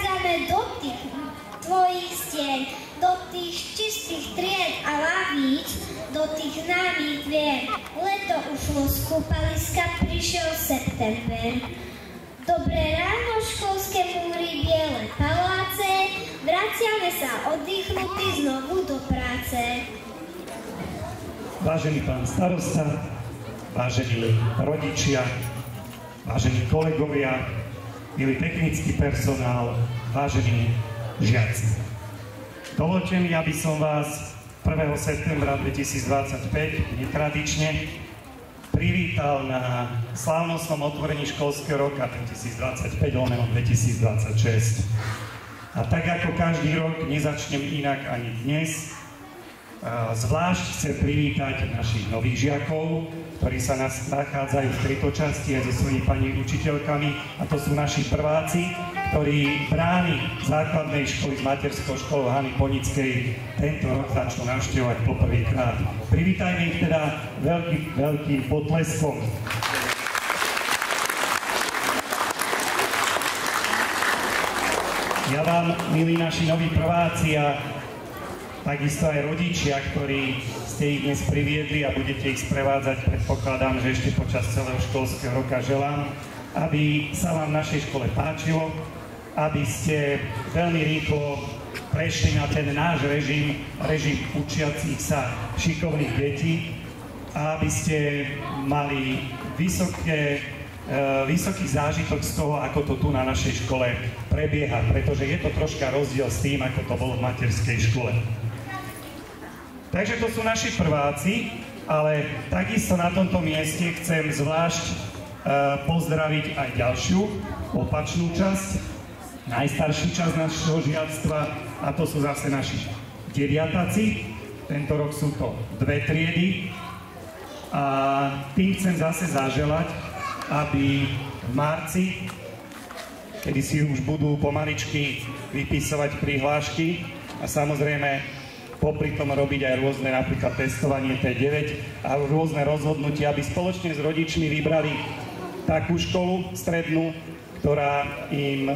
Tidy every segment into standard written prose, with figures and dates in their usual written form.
prichádzame do tých tvojich stien, do tých čistých tried a lavíc, do tých známych dvier. Leto ušlo z kúpaliska, prišiel september. Dobré ráno, školské múry, biele paláce, vraciame sa oddychnutí znovu do práce. Vážený pán starosta, vážení rodičia, vážení kolegovia, milý technický personál, vážení žiaci. Dovoľte mi, aby som vás 1. septembra 2025 netradične privítal na slávnostnom otvorení školského roka 2025/2026. A tak ako každý rok, nezačnem inak ani dnes. Zvlášť chcem privítať našich nových žiakov, ktorí sa nachádzajú v tejto časti aj so svojimi pani učiteľkami, a to sú naši prváci, ktorí brány základnej školy s materskou školou Hany Ponickej tento rok začnú navštevovať poprvýkrát. Privítajme ich teda veľkým potleskom. Ja vám, milí naši noví prváci a takisto aj rodičia, ktorí ste ich dnes priviedli a budete ich sprevádzať, predpokladám, že ešte počas celého školského roka, želám, aby sa vám v našej škole páčilo, aby ste veľmi rýchlo prešli na ten náš režim učiacich sa šikovných detí a aby ste mali vysoký zážitok z toho, ako to tu na našej škole prebieha, pretože je to troška rozdiel s tým, ako to bolo v materskej škole. Takže to sú naši prváci, ale takisto na tomto mieste chcem zvlášť pozdraviť aj ďalšiu, opačnú časť, najstaršiu časť našeho žiactva, a to sú zase naši deviatáci. Tento rok sú to 2 triedy a tým chcem zase zaželať, aby v marci, kedy si už budú pomaličky vypisovať prihlášky a samozrejme popri tom robiť aj rôzne, napríklad testovanie T9 a rôzne rozhodnutia, aby spoločne s rodičmi vybrali takú školu strednú, ktorá im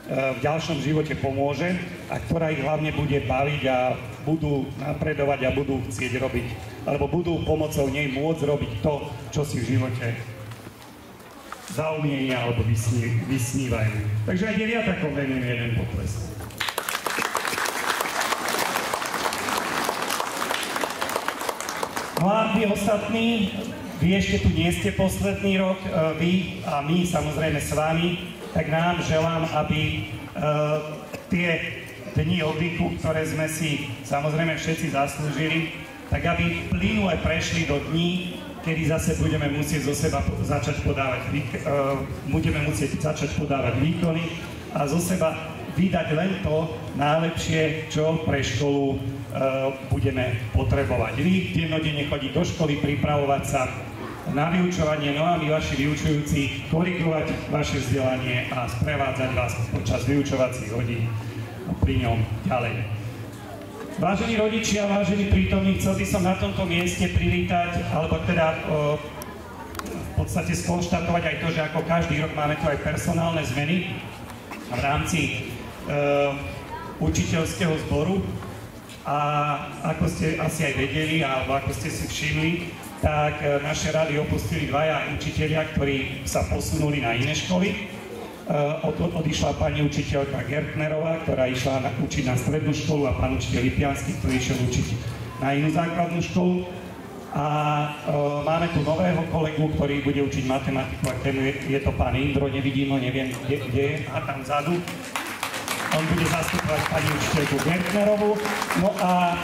v ďalšom živote pomôže a ktorá ich hlavne bude baviť a budú napredovať a budú chcieť robiť, alebo budú pomocou nej môcť robiť to, čo si v živote zaumienia alebo vysnívajú. Takže aj deviatakom venujem jeden potlesk. No a vy ostatní, vy ešte tu nie ste posledný rok, vy a my samozrejme s vami, tak nám želám, aby tie dni oddychu, ktoré sme si samozrejme všetci zaslúžili, tak aby plynule prešli do dní, kedy zase budeme musieť začať podávať výkony a zo seba vydať len to najlepšie, čo pre školu budeme potrebovať. Vy dennodenne chodiť do školy, pripravovať sa na vyučovanie, no a my, vaši vyučujúci, korigovať vaše vzdelanie a sprevádzať vás počas vyučovacích hodín pri ňom ďalej. Vážení rodičia, vážení prítomní, chcel by som na tomto mieste privítať, alebo teda v podstate skonštatovať aj to, že ako každý rok máme tu aj personálne zmeny v rámci učiteľského zboru. A ako ste asi aj vedeli, alebo ako ste si všimli, tak naše rady opustili 2 učitelia, ktorí sa posunuli na iné školy. Odišla pani učiteľka Gertnerová, ktorá išla učiť na strednú školu, a pán učiteľ Lipiansky, ktorý išiel učiť na inú základnú školu. A máme tu nového kolegu, ktorý bude učiť matematiku a tému, je to pán Indro, nevidím ho, neviem, kde je, a tam vzadu. On bude zastupovať pani učiteľku Gertnerovú. No a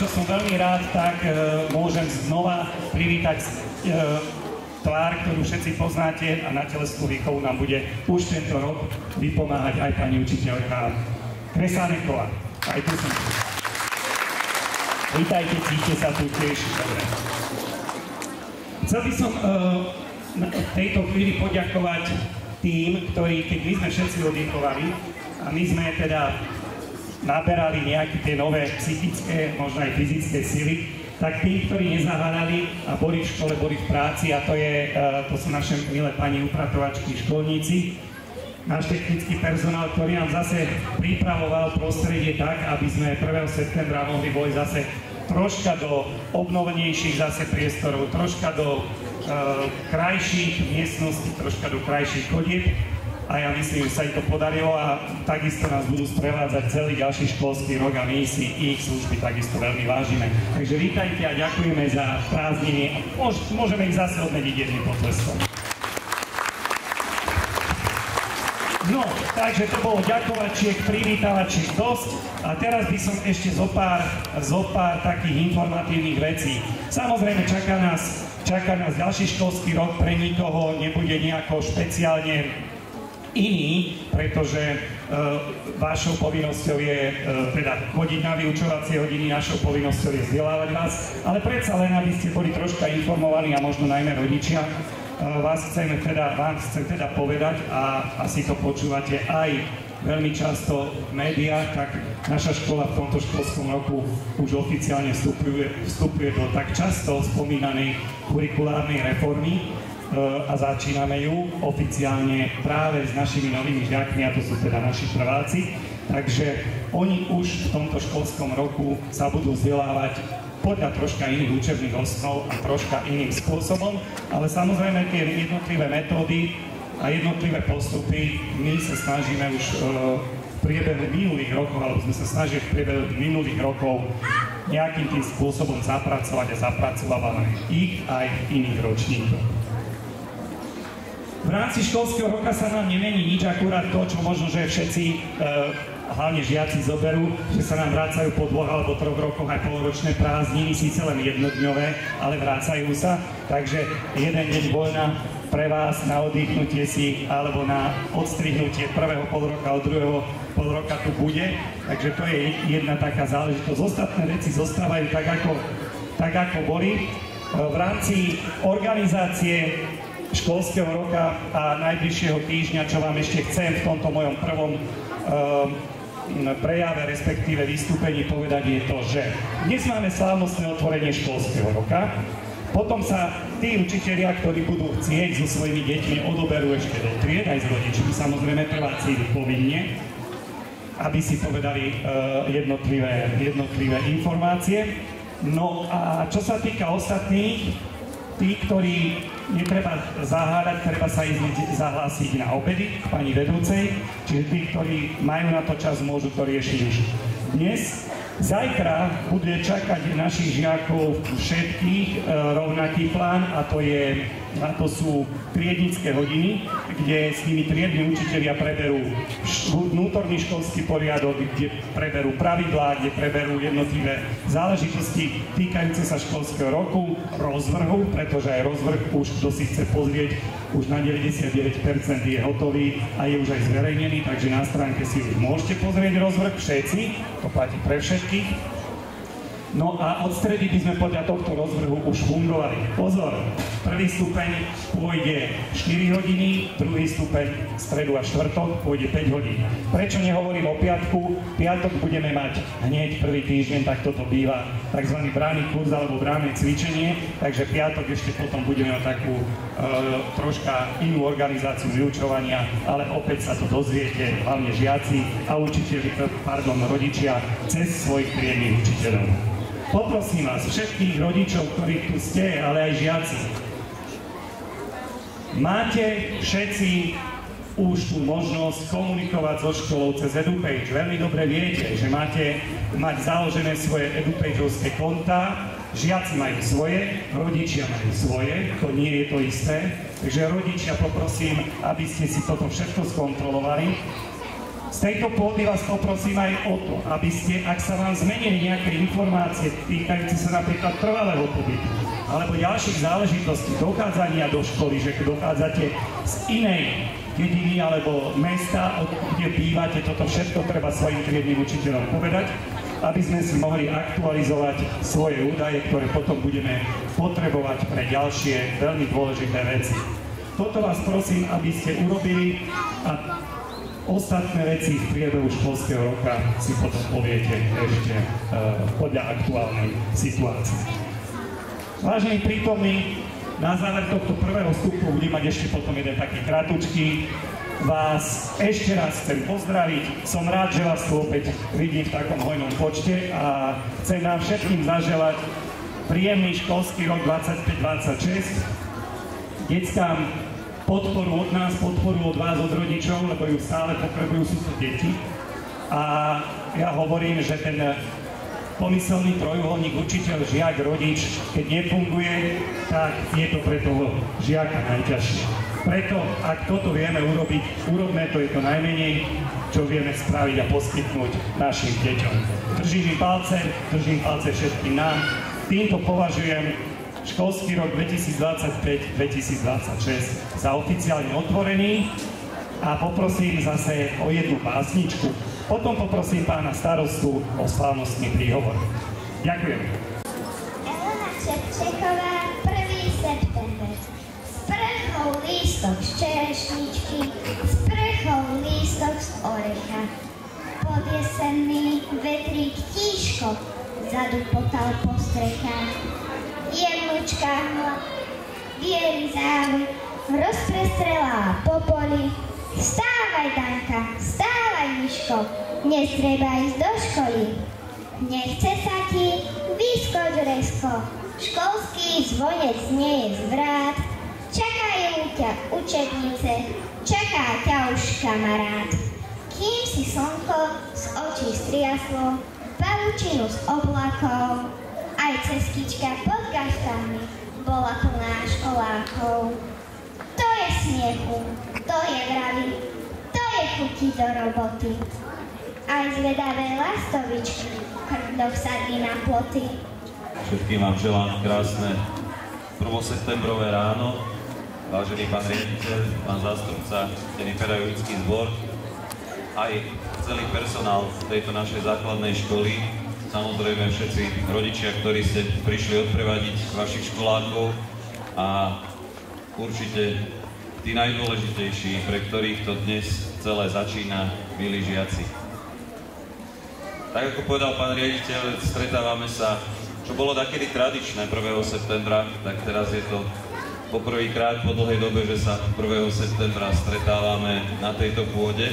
čo som veľmi rád, tak môžem znova privítať tvár, ktorú všetci poznáte, a na telesnú výchovu nám bude už tento rok vypomáhať aj pani učiteľka Kresáneková. Aj tu som. Vítajte, cítite sa tu tiež. Dobre. Chcel by som v tejto chvíli poďakovať tým, ktorí, keď my sme všetci oddychovali, a my sme teda naberali nejaké tie nové psychické, možno aj fyzické sily, tak tí, ktorí nezahádali a boli v škole, boli v práci, a to sú naše milé pani upratovačky, školníci, náš technický personál, ktorý nám zase pripravoval prostredie tak, aby sme 1. septembra mohli vojsť zase troška do obnovenejších zase priestorov, troška do krajších miestností, troška do krajších chodieb. A ja myslím, že sa im to podarilo a takisto nás budú sprevádzať celý ďalší školský rok a my si ich služby takisto veľmi vážime. Takže vítajte a ďakujeme za prázdniny. Môžeme ich zase odmeniť jedným potleskom. No, takže to bolo ďakovačiek, privítávačiek dosť a teraz by som ešte zo pár takých informatívnych vecí. Samozrejme čaká nás ďalší školský rok, pre nikoho nebude nejako špeciálne iný, pretože vašou povinnosťou je teda chodiť na vyučovacie hodiny, našou povinnosťou je vzdelávať vás, ale predsa len, aby ste boli troška informovaní a možno najmä rodičia, vám chcem teda povedať a asi to počúvate aj veľmi často v médiách, tak naša škola v tomto školskom roku už oficiálne vstupuje do tak často spomínanej kurikulárnej reformy, a začíname ju oficiálne práve s našimi novými žiakmi, a to sú teda naši prváci. Takže oni už v tomto školskom roku sa budú vzdelávať podľa troška iných učebných osnov a troška iným spôsobom, ale samozrejme tie jednotlivé metódy a jednotlivé postupy my sa snažíme už v priebehu minulých rokov, alebo sme sa snažili v priebehu minulých rokov nejakým tým spôsobom zapracovať a zapracovávame ich aj v iných ročníkoch. V rámci školského roka sa nám nemení nič, akurát to, čo možno, že všetci, hlavne žiaci, zoberú, že sa nám vracajú po 2 alebo 3 rokoch aj polročné prázdniny, síce len jednodňové, ale vracajú sa. Takže jeden deň voľna pre vás na oddychnutie si alebo na odstrihnutie prvého polroka od druhého polroka tu bude. Takže to je jedna taká záležitosť. Ostatné veci zostávajú tak, ako boli. V rámci organizácie školského roka a najbližšieho týždňa, čo vám ešte chcem v tomto mojom prvom prejave, respektíve vystúpení povedať, je to, že dnes máme slávnostné otvorenie školského roka, potom sa tí učitelia, ktorí budú chcieť so svojimi deťmi, odoberú ešte do tried, aj s rodičmi, samozrejme prváci povinne, aby si povedali jednotlivé informácie. No a čo sa týka ostatných, tí, ktorí netreba zahádať, treba sa ísť zahlásiť na obedy k pani vedúcej, čiže tí, ktorí majú na to čas, môžu to riešiť už dnes. Zajtra bude čakať našich žiakov všetkých rovnaký plán a to sú triednické hodiny, kde s nimi triedni učitelia preberú vnútorný školský poriadok, kde preberú pravidlá, kde preberú jednotlivé záležitosti týkajúce sa školského roku, rozvrhu, pretože aj rozvrh už, kto si chce pozrieť, už na 99% je hotový a je už aj zverejnený, takže na stránke si už môžete pozrieť rozvrh všetci, to platí pre všetkých. No a od stredy by sme podľa tohto rozvrhu už fungovali. Pozor, prvý stupeň pôjde 4 hodiny, druhý stupeň stredu a štvrtok pôjde 5 hodín. Prečo nehovorím o piatku? Piatok budeme mať hneď prvý týždeň, tak toto býva tzv. Branný kurz alebo branné cvičenie, takže piatok ešte potom budeme mať takú troška inú organizáciu vyučovania, ale opäť sa to dozviete, hlavne žiaci a rodičia cez svojich triednych učiteľov. Poprosím vás, všetkých rodičov, ktorí tu ste, ale aj žiaci, máte všetci už tú možnosť komunikovať so školou cez EduPage. Veľmi dobre viete, že máte mať založené svoje EduPageovské kontá, žiaci majú svoje, rodičia majú svoje, to nie je to isté. Takže rodičia, poprosím, aby ste si toto všetko skontrolovali. Z tejto pôdy vás poprosím aj o to, aby ste, ak sa vám zmenili nejaké informácie týkajúce sa napríklad trvalého pobytu, alebo ďalších záležitostí dochádzania do školy, že dochádzate z inej dediny alebo mesta, kde bývate, toto všetko treba svojim triednym učiteľom povedať, aby sme si mohli aktualizovať svoje údaje, ktoré potom budeme potrebovať pre ďalšie veľmi dôležité veci. Toto vás prosím, aby ste urobili a ostatné veci v priebehu školského roka si potom poviete ešte podľa aktuálnej situácie. Vážení prítomní, na záver tohto prvého vstupu budem mať ešte potom jeden taký kratučký vás ešte raz chcem pozdraviť. Som rád, že vás tu opäť vidím v takom hojnom počte a chcem nám všetkým zaželať príjemný školský rok 25-26. Deckám podporu od nás, podporu od vás, od rodičov, lebo ju stále potrebujú, sú to deti. A ja hovorím, že ten pomyselný trojuholník učiteľ, žiak, rodič, keď nefunguje, tak je to pre toho žiaka najťažšie. Preto, ak toto vieme urobiť, urobme to, je to najmenej, čo vieme spraviť a poskytnúť našim deťom. Držím palce všetkým nám. Týmto považujem školský rok 2025-2026 za oficiálne otvorený a poprosím zase o jednu básničku. Potom poprosím pána starostu o slávnostný príhovor. Ďakujem. Elena Čepčeková, 1. september. Sprchol lístok z čerešničky, sprchol lístok z orecha. Pod jesenný vetrík tížko zadupotal po strechách. Jemnučka hla, bielý závoj, rozprestrelá po poli. Vstávaj, Danka, vstávaj, Miško, dnes treba ísť do školy. Nechce sa ti, vyskoč rezko, školský zvonec nie je zvrát. Čakajú ťa učebnice, čaká ťa už kamarát. Kým si slnko z očí striaslo, pavučinu z oblakov, aj cestička pod gaštami bola plná školákov. To je smiechu, to je vravy, to je chuti do roboty. Aj zvedavé lastovičky krdoch sadli na ploty. Všetkým vám želám krásne 1. septembrové ráno. Vážený pán riaditeľ, pán zástupca, cený pedagogický zbor, aj celý personál tejto našej základnej školy, samozrejme všetci rodičia, ktorí ste prišli odprevadiť vašich školákov a určite tí najdôležitejší, pre ktorých to dnes celé začína, milí žiaci. Tak ako povedal pán riaditeľ, stretávame sa, čo bolo takedy tradičné 1. septembra, tak teraz je to poprvýkrát po dlhej dobe, že sa 1. septembra stretávame na tejto pôde.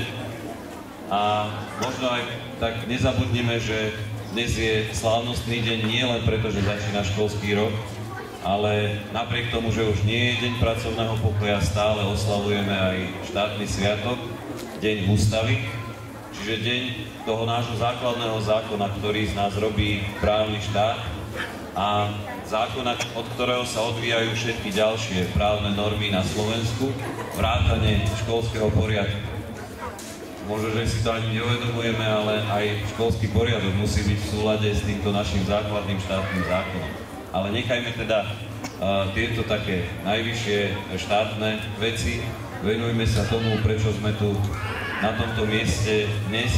A možno aj tak nezabudnime, že dnes je slávnostný deň nie len preto, že začína školský rok, ale napriek tomu, že už nie je deň pracovného pokoja, stále oslavujeme aj štátny sviatok, deň ústavy, čiže deň toho nášho základného zákona, ktorý z nás robí právny štát a zákona, od ktorého sa odvíjajú všetky ďalšie právne normy na Slovensku, vrátane školského poriadku. Možno, že si to ani neuvedomujeme, ale aj školský poriadok musí byť v súlade s týmto našim základným štátnym zákonom. Ale nechajme teda tieto také najvyššie štátne veci, venujme sa tomu, prečo sme tu na tomto mieste dnes,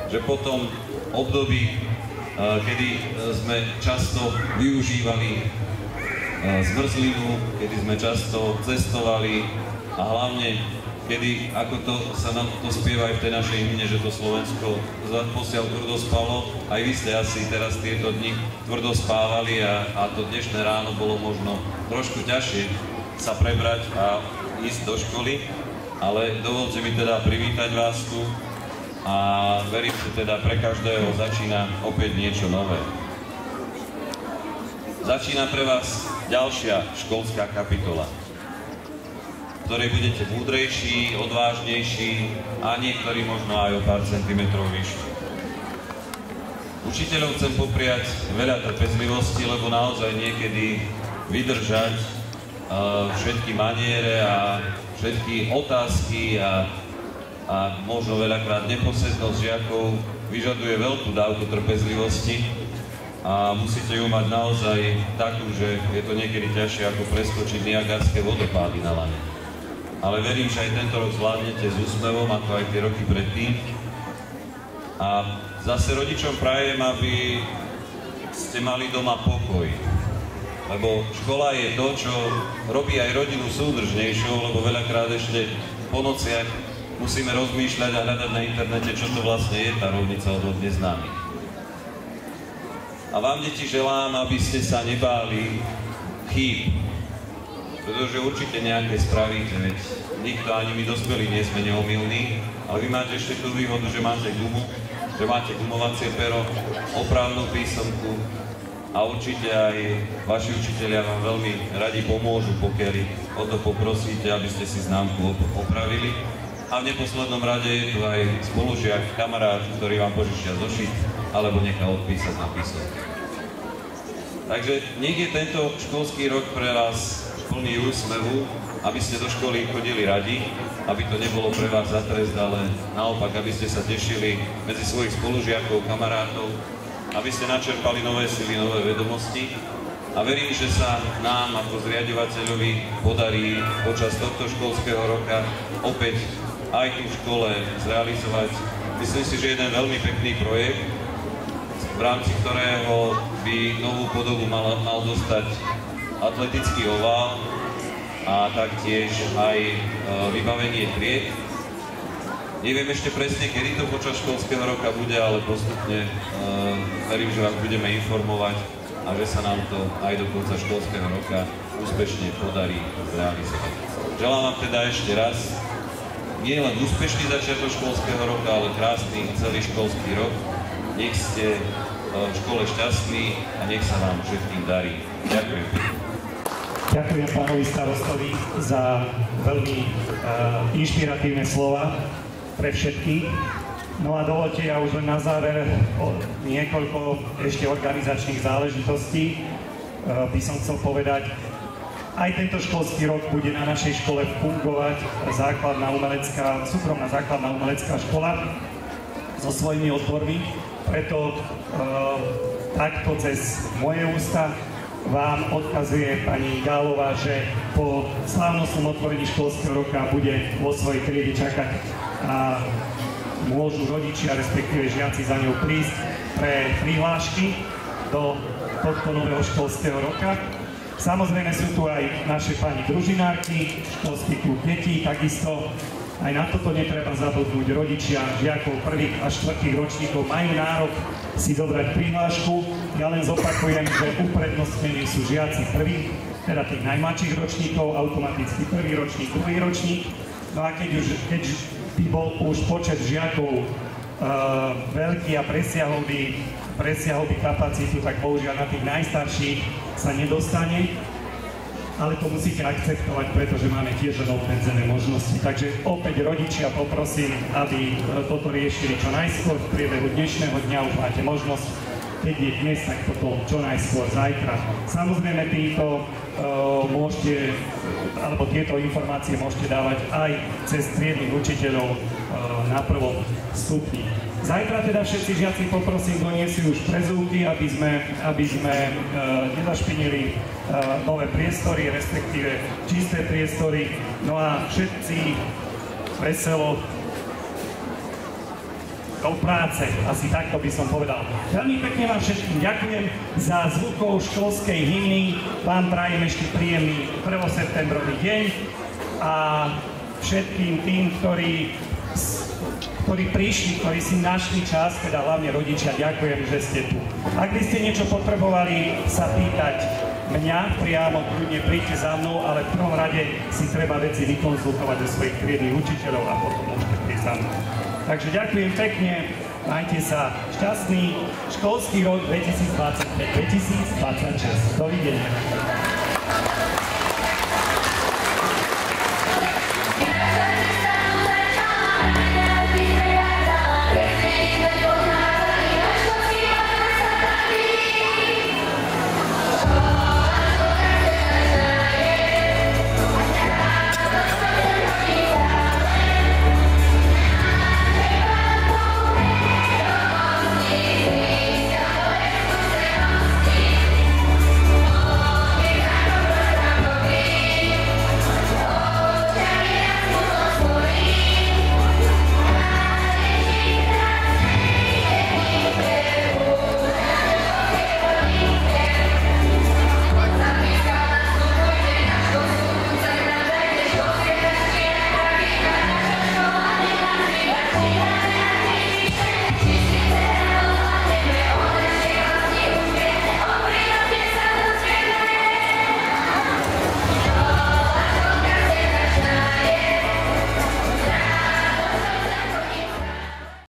že po tom období, kedy sme často využívali zmrzlinu, kedy sme často cestovali a hlavne kedy, ako to sa nám to spieva aj v tej našej hymne, že to Slovensko posiaľ tvrdo spalo, aj vy ste asi teraz tieto dni tvrdo spávali a to dnešné ráno bolo možno trošku ťažšie sa prebrať a ísť do školy, ale dovolte mi teda privítať vás tu a verím, že teda pre každého začína opäť niečo nové. Začína pre vás ďalšia školská kapitola, v ktorej budete múdrejší, odvážnejší a niektorí možno aj o pár centimetrov vyšší. Učiteľom chcem popriať veľa trpezlivosti, lebo naozaj niekedy vydržať všetky maniere a všetky otázky a možno veľakrát neposlednosť žiakov vyžaduje veľkú dávku trpezlivosti a musíte ju mať naozaj takú, že je to niekedy ťažšie ako preskočiť Niagarské vodopády na lane. Ale verím, že aj tento rok zvládnete s úsmevom, ako aj tie roky predtým. A zase rodičom prajem, aby ste mali doma pokoj. Lebo škola je to, čo robí aj rodinu súdržnejšou, lebo veľakrát ešte po nociach musíme rozmýšľať a hľadať na internete, čo to vlastne je tá rovnica od neznámych. A vám, deti, želám, aby ste sa nebáli chýb. pretože určite nejaké spravíte, veď nikto, ani my dospelí nie sme neomylní, ale vy máte ešte tú výhodu, že máte gumu, že máte gumovacie pero, opravnú písomku a určite aj vaši učitelia vám veľmi radi pomôžu, pokiaľ o to poprosíte, aby ste si známku opravili. A v neposlednom rade je tu aj spolužiak, kamarát, ktorý vám požičia zošit alebo nechá odpísať na písomke. Takže nech je tento školský rok pre vás plný úsmevu, aby ste do školy chodili radi, aby to nebolo pre vás za trest, ale naopak, aby ste sa tešili medzi svojich spolužiakov, kamarátov, aby ste načerpali nové sily, nové vedomosti. A verím, že sa nám ako zriaďovateľovi podarí počas tohto školského roka opäť aj tu v škole zrealizovať, myslím si, že jeden veľmi pekný projekt, v rámci ktorého by novú podobu mal dostať atletický ovál a taktiež aj vybavenie tried. Neviem ešte presne, kedy to počas školského roka bude, ale postupne verím, že vás budeme informovať a že sa nám to aj do konca školského roka úspešne podarí zrealizovať. Želám vám teda ešte raz nie len úspešný začiatok školského roka, ale krásny celý školský rok. Nech ste v škole šťastní a nech sa vám všetkým darí. Ďakujem. Ďakujem pánovi starostovi za veľmi inšpiratívne slova pre všetkých. No a dovoľte, ja už len na záver niekoľko ešte organizačných záležitostí by som chcel povedať. Aj tento školský rok bude na našej škole fungovať súkromná základná umelecká škola so svojimi odbormi. Preto takto cez moje ústa vám odkazuje pani Gálová, že po slávnostnom otvorení školského roka bude vo svojej triede čakať a môžu rodičia, respektíve žiaci za ňou prísť pre prihlášky do tohto nového školského roka. Samozrejme sú tu aj naše pani družinárky, školský klub detí, takisto aj na toto netreba zabudnúť. Rodičia žiakov prvých a štvrtých ročníkov majú nárok si zobrať prihlášku. Ja len zopakujem, že uprednostnení sú žiaci prvých, teda tých najmladších ročníkov, automaticky prvý ročník, druhý ročník. No a keď by bol už počet žiakov veľký a presiahol by kapacitu, tak bohužiaľ na tých najstarších sa nedostane. Ale to musíte akceptovať, pretože máme tiež obmedzené možnosti. Takže opäť rodičia poprosím, aby toto riešili čo najskôr. V priebehu dnešného dňa už máte možnosť, keď je dnes, tak toto čo najskôr zajtra. Samozrejme tieto informácie môžete dávať aj cez triednych učiteľov na prvom stupni. Zajtra teda všetci žiaci poprosím, doniesli už prezúvky, aby sme nezašpinili nové priestory, respektíve čisté priestory. No a všetci veselo do práce, asi takto by som povedal. Veľmi pekne vám všetkým ďakujem za zvukov školskej hymny. Vám prajem ešte príjemný 1. septembrový deň a všetkým tým, ktorí prišli, ktorí si našli čas, teda hlavne rodičia, ďakujem, že ste tu. Ak by ste niečo potrebovali sa pýtať mňa priamo, kľudne príďte za mnou, ale v prvom rade si treba veci vykonzultovať do svojich triednych učiteľov a potom môžete prísť za mnou. Takže ďakujem pekne, majte sa šťastný školský rok 2025-2026. Dovidenia.